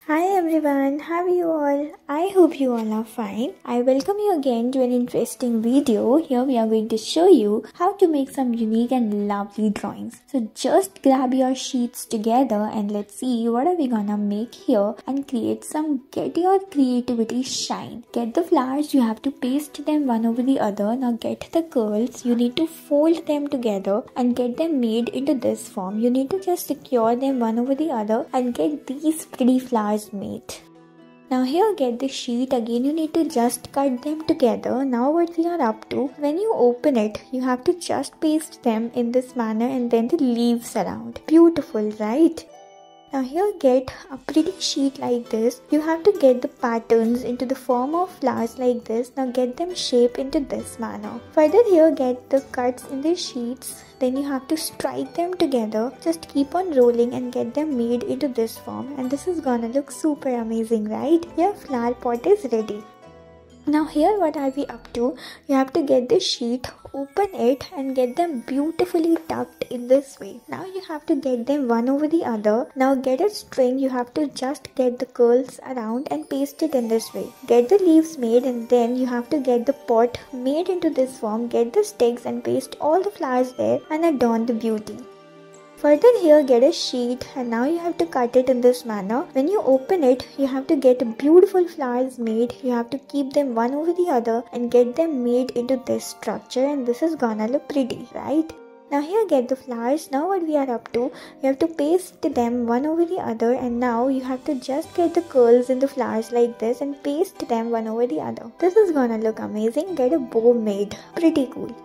Hi everyone, how are you all? I hope you all are fine. I welcome you again to an interesting video. Here we are going to show you how to make some unique and lovely drawings. So just grab your sheets together and let's see what are we gonna make here and create some get your creativity shine. Get the flowers, you have to paste them one over the other. Now get the curls, you need to fold them together and get them made into this form. You need to just secure them one over the other and get these pretty flowers made. Now here get the sheet, again you need to just cut them together. Now what we are up to, when you open it, you have to just paste them in this manner and then the leaves around. Beautiful, right? Now here get a pretty sheet like this. You have to get the patterns into the form of flowers like this. Now get them shaped into this manner. Further here get the cuts in the sheets. Then you have to strike them together. Just keep on rolling and get them made into this form. And this is gonna look super amazing, right? Your flower pot is ready. Now here what are we up to? You have to get the sheet, open it and get them beautifully tucked in this way. Now you have to get them one over the other. Now get a string, you have to just get the curls around and paste it in this way. Get the leaves made and then you have to get the pot made into this form. Get the sticks and paste all the flowers there and adorn the beauty. Further here get a sheet and now you have to cut it in this manner. When you open it, you have to get beautiful flowers made. You have to keep them one over the other and get them made into this structure and this is gonna look pretty, right? Now here get the flowers. Now what we are up to, you have to paste them one over the other and now you have to just get the curls in the flowers like this and paste them one over the other. This is gonna look amazing. Get a bow made. Pretty cool.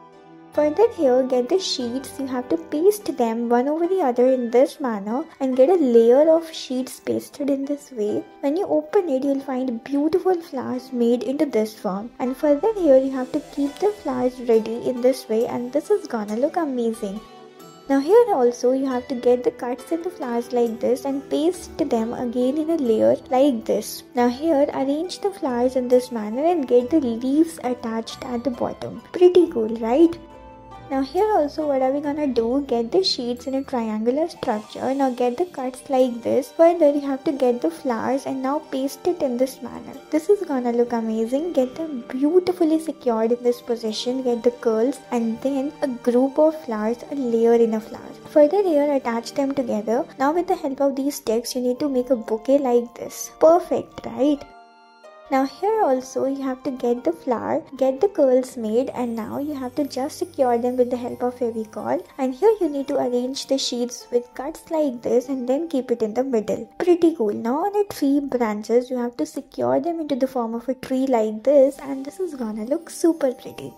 Further here get the sheets, you have to paste them one over the other in this manner and get a layer of sheets pasted in this way. When you open it, you'll find beautiful flowers made into this form. And further here you have to keep the flowers ready in this way and this is gonna look amazing. Now here also you have to get the cuts in the flowers like this and paste them again in a layer like this. Now here arrange the flowers in this manner and get the leaves attached at the bottom. Pretty cool, right? Now here also what are we gonna do, get the sheets in a triangular structure. Now get the cuts like this. Further you have to get the flowers and now paste it in this manner. This is gonna look amazing. Get them beautifully secured in this position. Get the curls and then a group of flowers, a layer in a flower. Further here attach them together. Now with the help of these sticks you need to make a bouquet like this. Perfect, right? Now here also you have to get the flower, get the curls made and now you have to just secure them with the help of Fevicol. And here you need to arrange the sheets with cuts like this and then keep it in the middle. Pretty cool. Now on the tree branches you have to secure them into the form of a tree like this and this is gonna look super pretty.